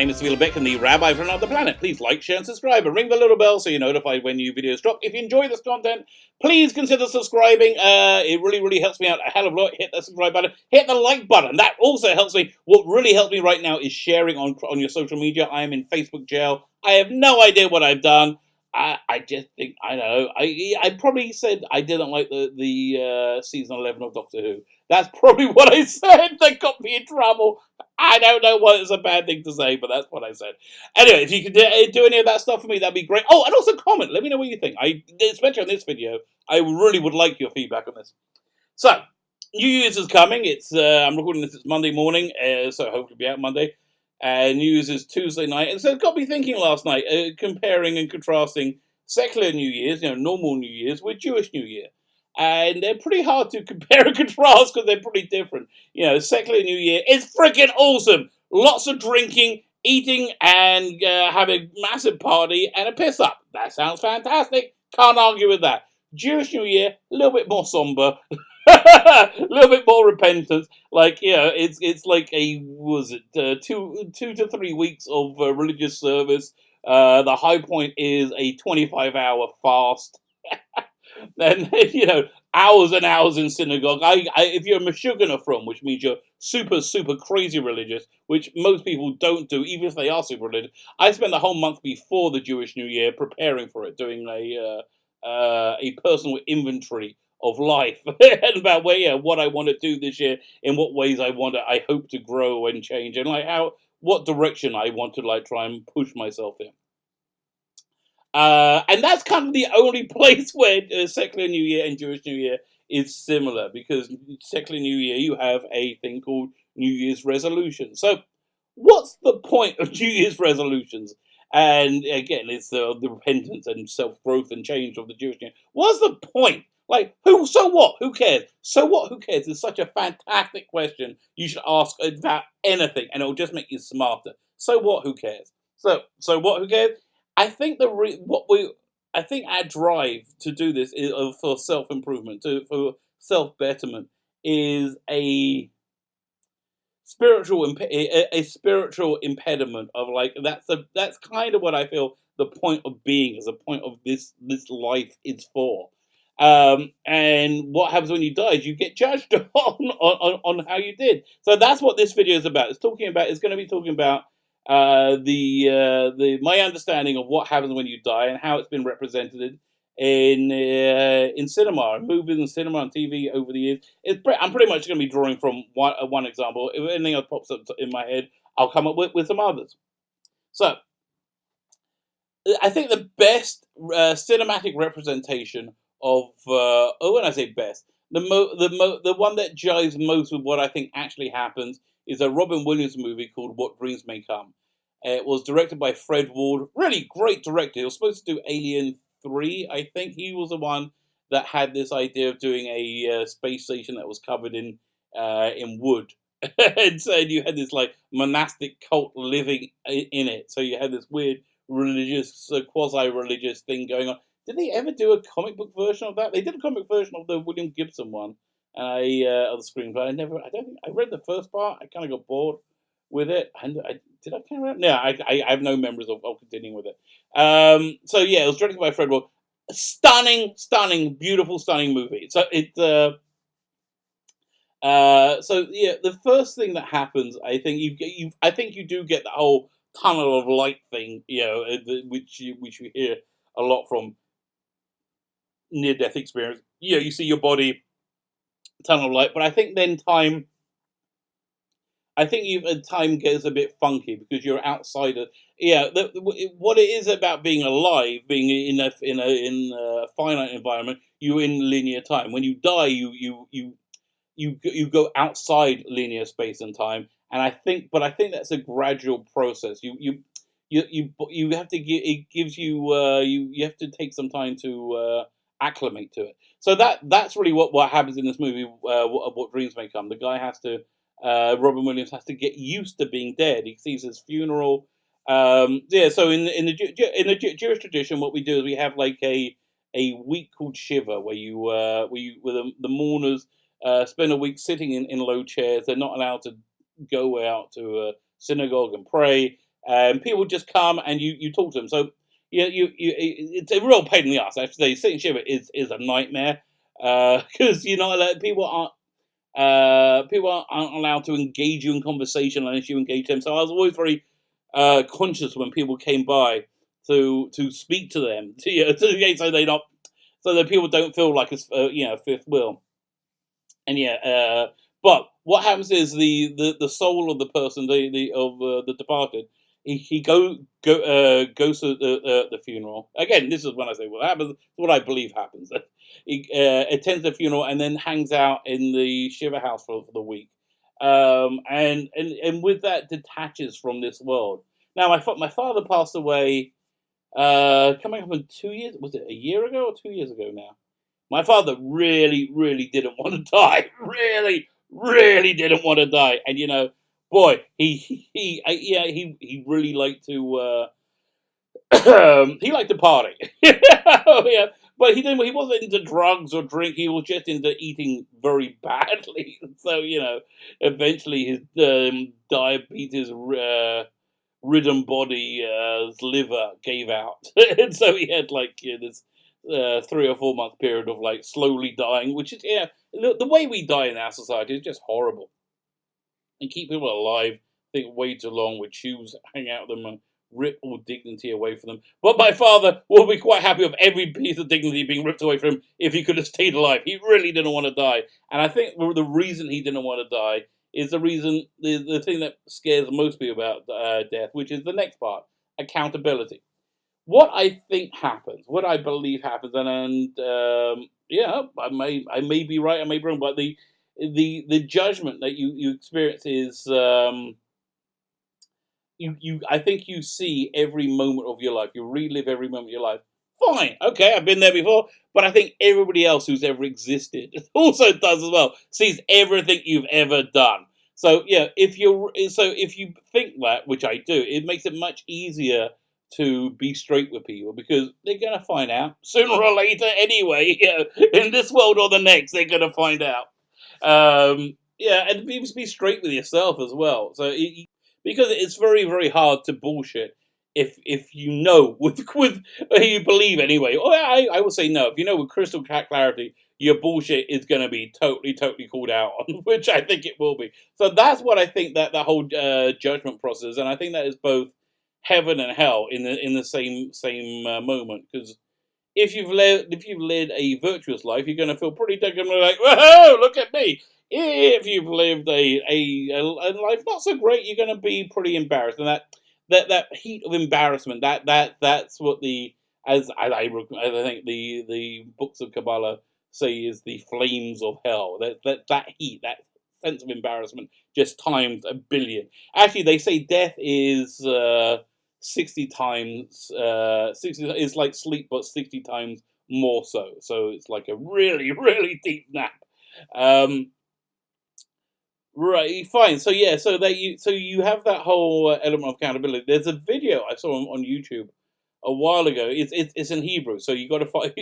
name is Beck and the Rabbi from another planet. Please like, share, and subscribe, and ring the little bell so you're notified when new videos drop. If you enjoy this content, please consider subscribing. It really helps me out a hell of a lot. Hit that subscribe button. Hit the like button. That also helps me. What really helps me right now is sharing on your social media. I am in Facebook jail. I have no idea what I've done. I just think, I know, I probably said I didn't like the season 11 of Doctor Who. That's probably what I said that got me in trouble. I don't know what is a bad thing to say, but that's what I said. Anyway, if you could do any of that stuff for me, that'd be great. Oh, and also comment. Let me know what you think. Especially on this video, I really would like your feedback on this. So, New Year's is coming. I'm recording this, it's Monday morning, so hopefully it'll be out Monday. New Year's is Tuesday night. And so it got me thinking last night, comparing and contrasting secular New Year's, normal New Year's, with Jewish New Year. And they're pretty hard to compare and contrast because they're pretty different. Secular New Year is freaking awesome. Lots of drinking, eating, and having a massive party and a piss up. That sounds fantastic. Can't argue with that. Jewish New Year, a little bit more somber. A little bit more repentance. It's like two to 3 weeks of religious service. The high point is a 25-hour fast. Then, hours and hours in synagogue. If you're a Meshuggah from, which means you're super, super crazy religious, which most people don't do, even if they are super religious. I spent the whole month before the Jewish New Year preparing for it, doing a personal inventory of life and about what I want to do this year, in what ways I hope to grow and change, and what direction I want to try and push myself in. And that's kind of the only place where secular New Year and Jewish New Year is similar, because secular New Year, you have a thing called New Year's resolution. So what's the point of New Year's resolutions? And again, it's the repentance and self-growth and change of the Jewish New Year. What's the point? So what? Who cares? So what? Who cares? It's such a fantastic question. You should ask about anything, and it'll just make you smarter. So what? Who cares? So what? Who cares? I think I think our drive to do this is for self-improvement, for self-betterment, is a spiritual impediment of that's kind of what I feel the point of being is, a point of this life is for. And what happens when you die is you get judged on how you did. So that's what this video is about. It's going to be talking about my understanding of what happens when you die and how it's been represented in cinema, movies and cinema and TV over the years. I'm pretty much going to be drawing from one example. If anything else pops up in my head, I'll come up with some others. So I think the best cinematic representation of when I say best, the one that jives most with what I think actually happens is a Robin Williams movie called What Dreams May Come. It was directed by Fred Ward, really great director. He was supposed to do Alien 3, I think. He was the one that had this idea of doing a space station that was covered in wood. And so you had this monastic cult living in it. So you had this weird religious, quasi-religious thing going on. Did they ever do a comic book version of that? They did a comic version of the William Gibson one, of the screenplay. I don't think I read the first part. I kind of got bored with it. And did I carry on? No, I have no memories of continuing with it. So yeah, it was directed by Fred Ward. Stunning, beautiful, stunning movie. So the first thing that happens, I think you do get the whole tunnel of light thing, which you hear a lot from near-death experience. You see your body, tunnel of light, but I think then time gets a bit funky because you're outside of what it is about being alive, being in a finite environment. You're in linear time. When you die, you go outside linear space and time. And I think that's a gradual process. You have to you have to take some time to acclimate to it. So that's really what happens in this movie. What Dreams May Come. The guy has to. Robin Williams has to get used to being dead. He sees his funeral. So in the Jewish tradition, what we do is we have a week called Shiva, where the mourners spend a week sitting in low chairs. They're not allowed to go out to a synagogue and pray. and people just come and you talk to them. So it's a real pain in the ass. I have to say, sitting shiva is a nightmare because you're not allowed, people aren't allowed to engage you in conversation unless you engage them. So I was always very conscious when people came by to speak to them, so that people don't feel like a fifth wheel. And but what happens is the soul of the person, the departed, he goes to the funeral. Again, this is when I say what happens. What I believe happens. He attends the funeral and then hangs out in the Shiva house for the week, and with that detaches from this world. Now, my father passed away coming up in 2 years. Was it a year ago or 2 years ago now? My father really, really didn't want to die. Really, really didn't want to die. And boy, he really liked to he liked to party. Yeah, but he didn't. He wasn't into drugs or drink. He was just into eating very badly. So eventually his diabetes ridden body liver gave out, and so he had this 3 or 4 month period of slowly dying, which is the way we die in our society is just horrible, and keep people alive. I think way too long with tubes hang out of them and rip all dignity away from them. But my father will be quite happy with every piece of dignity being ripped away from him if he could have stayed alive. He really didn't want to die, and I think the reason he didn't want to die is the thing that scares most people about death, which is the next part: accountability. What I think happens, what I believe happens, and I may be right, I may be wrong, but the judgment that you experience is I think you see every moment of your life, you relive every moment of your life. Fine, okay, I've been there before, but I think everybody else who's ever existed also does as well. Sees everything you've ever done. So if you think that, which I do, it makes it much easier to be straight with people because they're gonna find out sooner or later anyway. In this world or the next, they're gonna find out. And be straight with yourself as well. So because it's very, very hard to bullshit if you know with you believe anyway. Or I would say no. If you know with crystal clarity, your bullshit is going to be totally, totally called out on, which I think it will be. So that's what I think that whole judgment process, and I think that is both heaven and hell in the same moment. Because if you've led a virtuous life, you're going to feel pretty damn like, whoa, look at me. If you've lived a life not so great, you're going to be pretty embarrassed, and that heat of embarrassment, that's what as I think the books of Kabbalah say is the flames of hell. That heat, that sense of embarrassment, just times a billion. Actually, they say death is 60 times 60 is like sleep, but 60 times more so. So it's like a really, really deep nap. Right, fine. So you have that whole element of accountability. There's a video I saw on YouTube a while ago. It's in Hebrew, so you got to find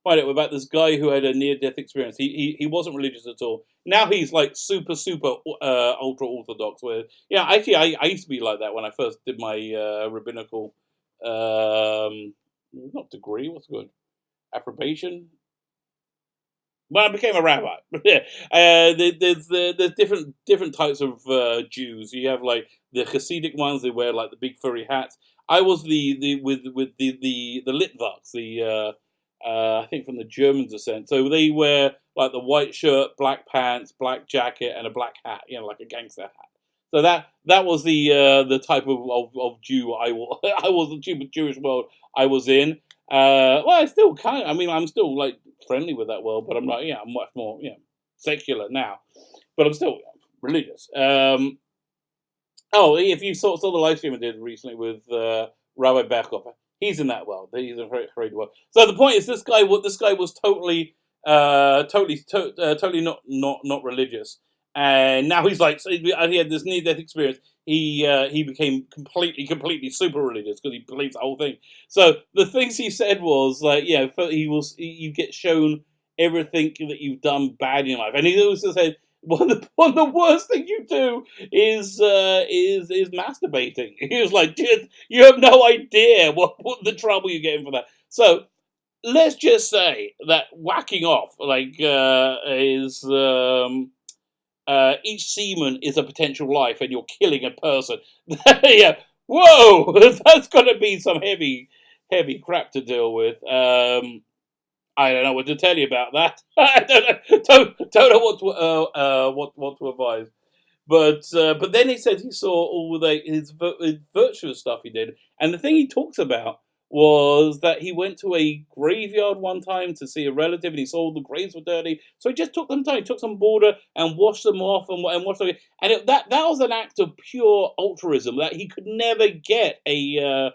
out about this guy who had a near death experience. He wasn't religious at all. Now he's like super ultra orthodox. Where actually I used to be like that when I first did my rabbinical not degree. What's good? Approbation. When I became a rabbi, there's different types of Jews. You have like the Hasidic ones; they wear like the big furry hats. I was the Litvaks, I think from the German descent. So they wear like the white shirt, black pants, black jacket, and a black hat. Like a gangster hat. So that was the type of Jew I was. I was the Jewish world I was in. I still kind of. I mean, I'm still like friendly with that world, but I'm not. I'm much more secular now, but I'm still religious. If you saw the live stream I did recently with Rabbi Berkhofer, he's in that world. He's in a very great world. So the point is, this guy was totally not religious, and now he's like, so he had this near death experience. He became completely super religious because he believes the whole thing. So the things he said was like, you get shown everything that you've done bad in your life, and he also said one of the worst things you do is masturbating. He was like, dude, you have no idea what the trouble you're getting for that. So let's just say that whacking off is each semen is a potential life, and you're killing a person. Yeah, whoa, that's gonna be some heavy crap to deal with. I don't know what to tell you about that. I don't know what to advise. But then he said he saw all his virtuous stuff he did, and the thing he talks about was that he went to a graveyard one time to see a relative, and he saw the graves were dirty, so he just took them time, he took some water and washed them off and washed them, and that was an act of pure altruism that he could never get any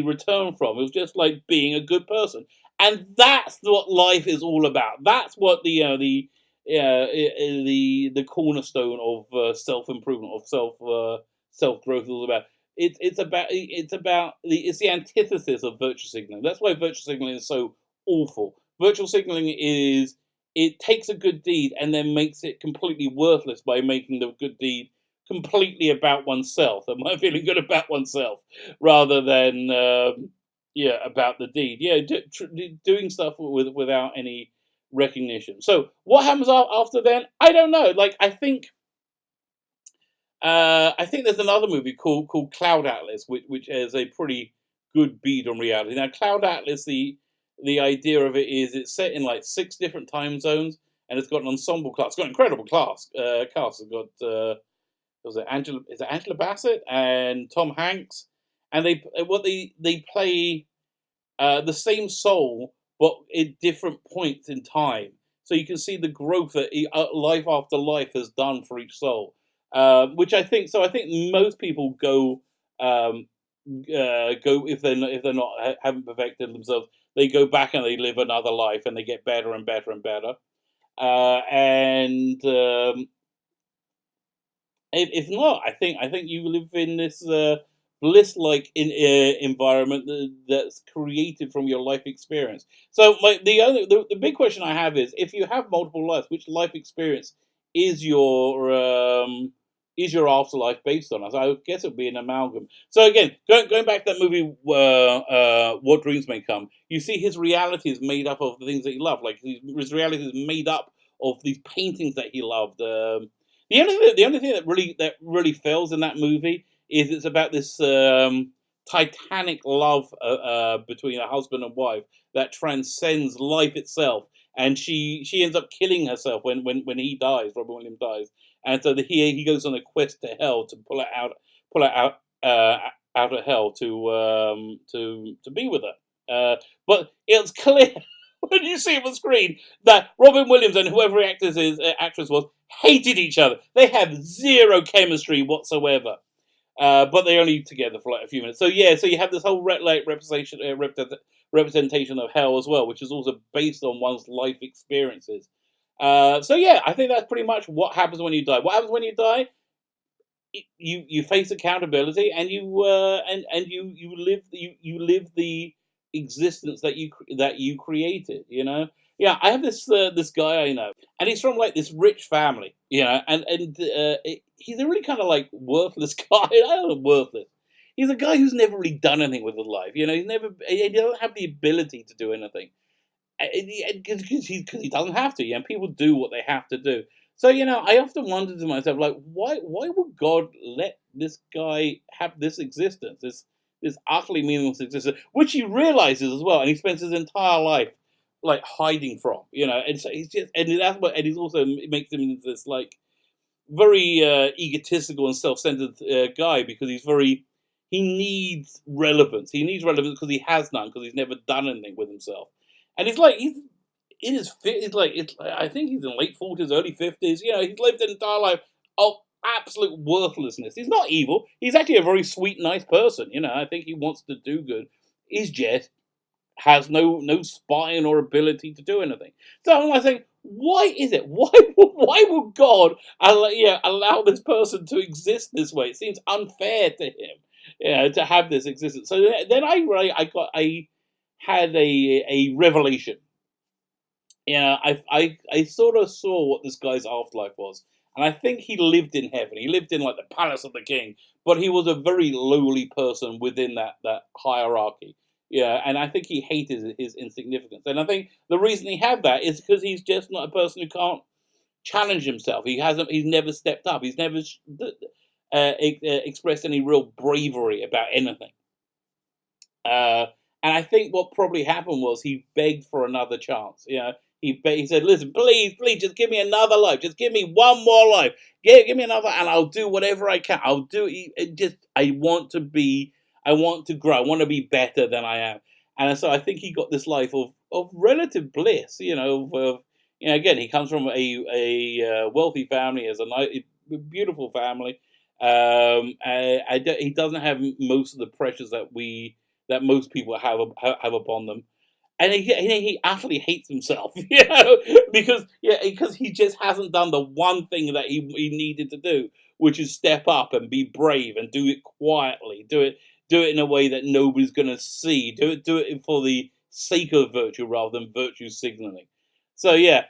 return from. It was just like being a good person, and that's what life is all about. That's what the cornerstone of self improvement, of self growth is all about. It's the antithesis of virtue signaling. That's why virtue signaling is so awful. Virtue signaling is, it takes a good deed and then makes it completely worthless by making the good deed completely about oneself and feeling good about oneself rather than about the deed. Yeah, doing stuff without any recognition. So what happens after then? I don't know. Like I think there's another movie called Cloud Atlas, which has a pretty good beat on reality. Now, Cloud Atlas, the idea of it is it's set in like 6 different time zones, and it's got an ensemble cast. It's got an incredible cast. It's got is it Angela Bassett and Tom Hanks, and they play the same soul, but at different points in time. So you can see the growth that life after life has done for each soul. Which I think. So I think most people go if they're not haven't perfected themselves. They go back and they live another life, and they get better and better and better. And if not, I think you live in this bliss-like environment that's created from your life experience. So the big question I have is, if you have multiple lives, which life experience is your afterlife based on? So I guess it would be an amalgam. So again, going back to that movie, What Dreams May Come, you see his reality is made up of the things that he loved. Like his reality is made up of these paintings that he loved. The only thing that really fails in that movie is it's about this titanic love between a husband and wife that transcends life itself, and she ends up killing herself when he dies. Robin Williams dies, and so he goes on a quest to hell to pull her out of hell to be with her. But it's clear when you see it on screen that Robin Williams and whoever actress was hated each other. They have zero chemistry whatsoever. But they're only together for like a few minutes. So yeah, so you have this whole representation of hell as well, which is also based on one's life experiences. So yeah, I think that's pretty much what happens when you die. What happens when you die? You face accountability, and you live the existence that you created. You know. Yeah, I have this guy I know, and he's from like this rich family, you know, and he's a really kind of like worthless guy. I don't know, worthless. He's a guy who's never really done anything with his life. You know, he doesn't have the ability to do anything, because he doesn't have to. Yeah, people do what they have to do. So you know, I often wonder to myself, like, why would God let this guy have this existence, this utterly meaningless existence, which he realizes as well, and he spends his entire life like hiding from, you know, and so he's just, and that's what, and he's also, it makes him into this like very egotistical and self-centered guy, because he needs relevance. He needs relevance because he has none, because he's never done anything with himself, and he's in his I think he's in late 40s, early 50s. You know, he's lived an entire life of absolute worthlessness. He's not evil. He's actually a very sweet, nice person. You know, I think he wants to do good. He's just has no spine or ability to do anything. So I think, why is it? Why would God allow this person to exist this way? It seems unfair to him, to have this existence. So then I had a revelation. Yeah, I sort of saw what this guy's afterlife was, and I think he lived in heaven. He lived in like the palace of the king, but he was a very lowly person within that hierarchy. Yeah, and I think he hated his insignificance, and I think the reason he had that is because he's just not a person who can't challenge himself. He's never stepped up. He's never expressed any real bravery about anything. Uh, and I think what probably happened was he begged for another chance. You know, he said, "Listen, please, please, just give me another life. Just give me one more life. Give me another, and I'll do whatever I can. I'll do it. Just I want to be. I want to grow. I want to be better than I am." And so I think he got this life of relative bliss. Again, he comes from a wealthy family, has a nice, beautiful family. He doesn't have most of the pressures that most people have upon them, and he utterly hates himself, because he just hasn't done the one thing that he needed to do, which is step up and be brave and do it quietly, do it in a way that nobody's going to see, do it for the sake of virtue rather than virtue signaling. So yeah,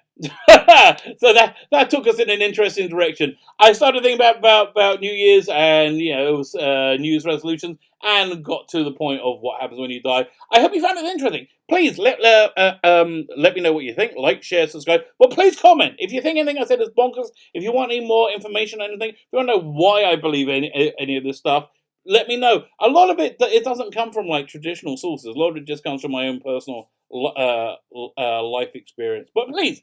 so that took us in an interesting direction. I started thinking about New Year's and New Year's resolutions, and got to the point of what happens when you die. I hope you found it interesting. Please let me know what you think. Like, share, subscribe. But please comment if you think anything I said is bonkers. If you want any more information on anything, if you want to know why I believe any of this stuff, let me know. A lot of it doesn't come from like traditional sources. A lot of it just comes from my own personal life experience. But please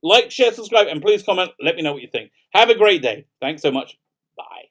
like, share, subscribe, and please comment. Let me know what you think. Have a great day. Thanks so much. Bye.